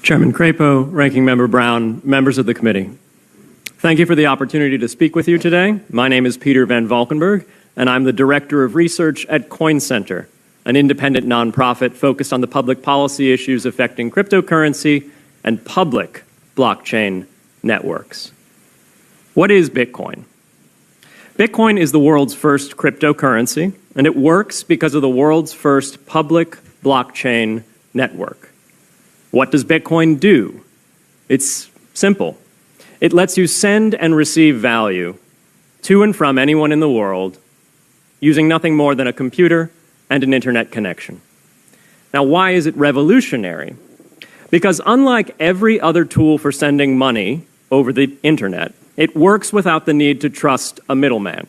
Chairman Crapo, Ranking Member Brown, members of the committee. Thank you for the opportunity to speak with you today. My name is Peter Van Valkenburg, and I'm the Director of Research at Coin Center, an independent nonprofit focused on the public policy issues affecting cryptocurrency and public blockchain networks. What is Bitcoin? Bitcoin is the world's first cryptocurrency, and it works because of the world's first public blockchain network. What does Bitcoin do? It's simple. It lets you send and receive value to and from anyone in the world using nothing more than a computer and an internet connection. Now, why is it revolutionary? Because unlike every other tool for sending money over the internet, it works without the need to trust a middleman.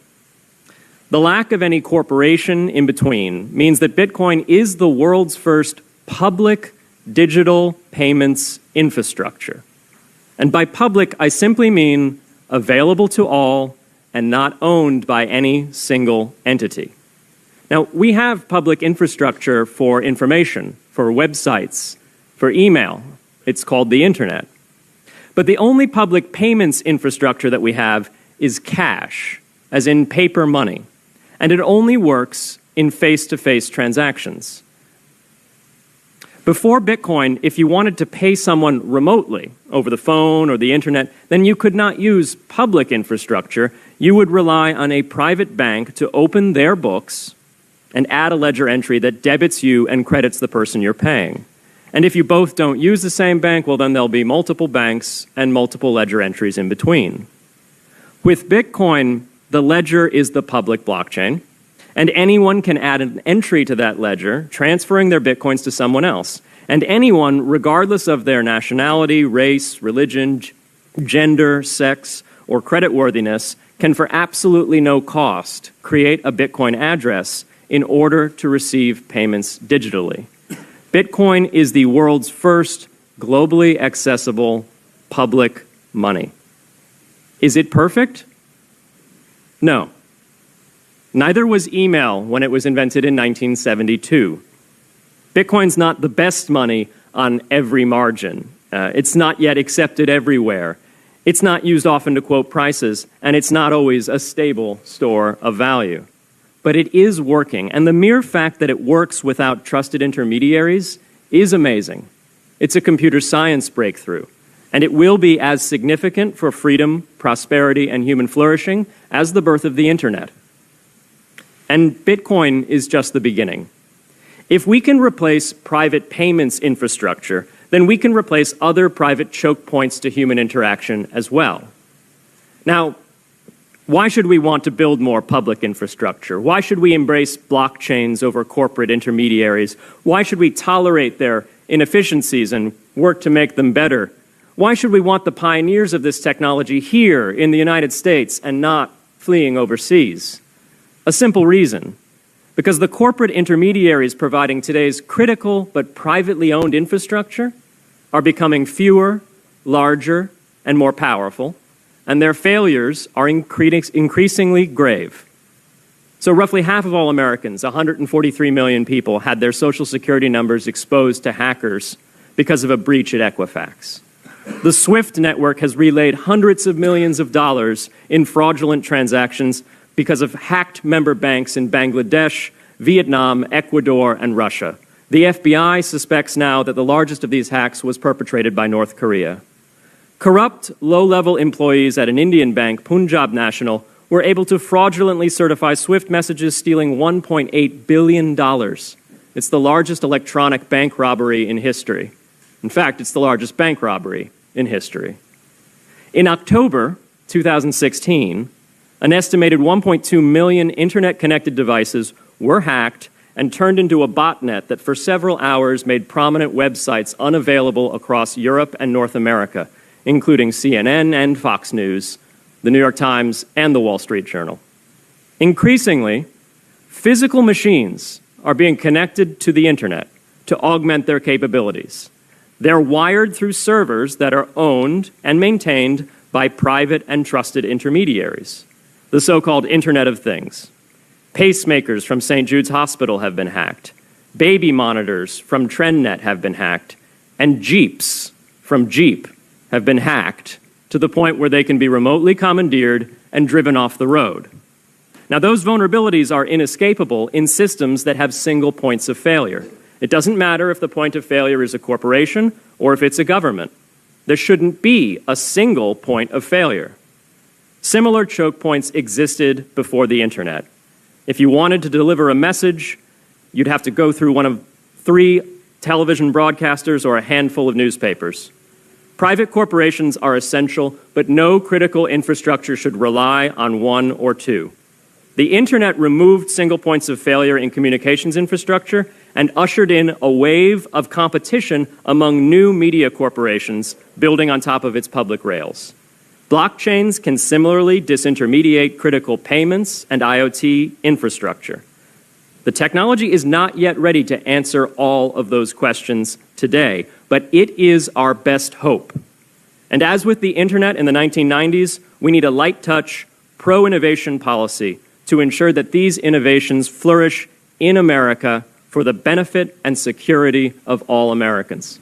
The lack of any corporation in between means that Bitcoin is the world's first public digital payments infrastructure. And by public, I simply mean available to all and not owned by any single entity. Now, we have public infrastructure for information, for websites, for email. It's called the internet. But the only public payments infrastructure that we have is cash, as in paper money. And it only works in face-to-face transactions. Before Bitcoin, if you wanted to pay someone remotely over the phone or the internet, then you could not use public infrastructure. You would rely on a private bank to open their books and add a ledger entry that debits you and credits the person you're paying. And if you both don't use the same bank, well, then there'll be multiple banks and multiple ledger entries in between. With Bitcoin, the ledger is the public blockchain, and anyone can add an entry to that ledger, transferring their Bitcoins to someone else. And anyone, regardless of their nationality, race, religion, gender, sex, or creditworthiness, can for absolutely no cost create a Bitcoin address in order to receive payments digitally. Bitcoin is the world's first globally accessible public money. Is it perfect? No. Neither was email when it was invented in 1972. Bitcoin's not the best money on every margin. It's not yet accepted everywhere. It's not used often to quote prices, and it's not always a stable store of value. But it is working, and the mere fact that it works without trusted intermediaries is amazing. It's a computer science breakthrough, and it will be as significant for freedom, prosperity, and human flourishing as the birth of the internet. And Bitcoin is just the beginning. If we can replace private payments infrastructure, then we can replace other private choke points to human interaction as well. Now, why should we want to build more public infrastructure? Why should we embrace blockchains over corporate intermediaries? Why should we tolerate their inefficiencies and work to make them better? Why should we want the pioneers of this technology here in the United States and not fleeing overseas? A simple reason. Because the corporate intermediaries providing today's critical but privately owned infrastructure are becoming fewer, larger, and more powerful, and their failures are increasingly grave. So roughly half of all Americans, 143 million people, had their Social Security numbers exposed to hackers because of a breach at Equifax. The SWIFT network has relayed hundreds of millions of dollars in fraudulent transactions because of hacked member banks in Bangladesh, Vietnam, Ecuador, and Russia. The FBI suspects now that the largest of these hacks was perpetrated by North Korea. Corrupt, low-level employees at an Indian bank, Punjab National, were able to fraudulently certify SWIFT messages, stealing $1.8 billion. It's the largest electronic bank robbery in history. In fact, it's the largest bank robbery in history. In October 2016, an estimated 1.2 million internet-connected devices were hacked and turned into a botnet that for several hours made prominent websites unavailable across Europe and North America, including CNN and Fox News, the New York Times, and the Wall Street Journal. Increasingly, physical machines are being connected to the internet to augment their capabilities. They're wired through servers that are owned and maintained by private and trusted intermediaries, the so-called Internet of Things. Pacemakers from St. Jude's Hospital have been hacked. Baby monitors from TrendNet have been hacked. and Jeeps from Jeep have been hacked to the point where they can be remotely commandeered and driven off the road. Now, those vulnerabilities are inescapable in systems that have single points of failure. It doesn't matter if the point of failure is a corporation or if it's a government. There shouldn't be a single point of failure. Similar choke points existed before the internet. If you wanted to deliver a message, you'd have to go through one of 3 television broadcasters or a handful of newspapers. Private corporations are essential, but no critical infrastructure should rely on 1 or 2. The internet removed single points of failure in communications infrastructure and ushered in a wave of competition among new media corporations building on top of its public rails. Blockchains can similarly disintermediate critical payments and IoT infrastructure. The technology is not yet ready to answer all of those questions today, but it is our best hope. And as with the internet in the 1990s, we need a light-touch, pro-innovation policy to ensure that these innovations flourish in America for the benefit and security of all Americans.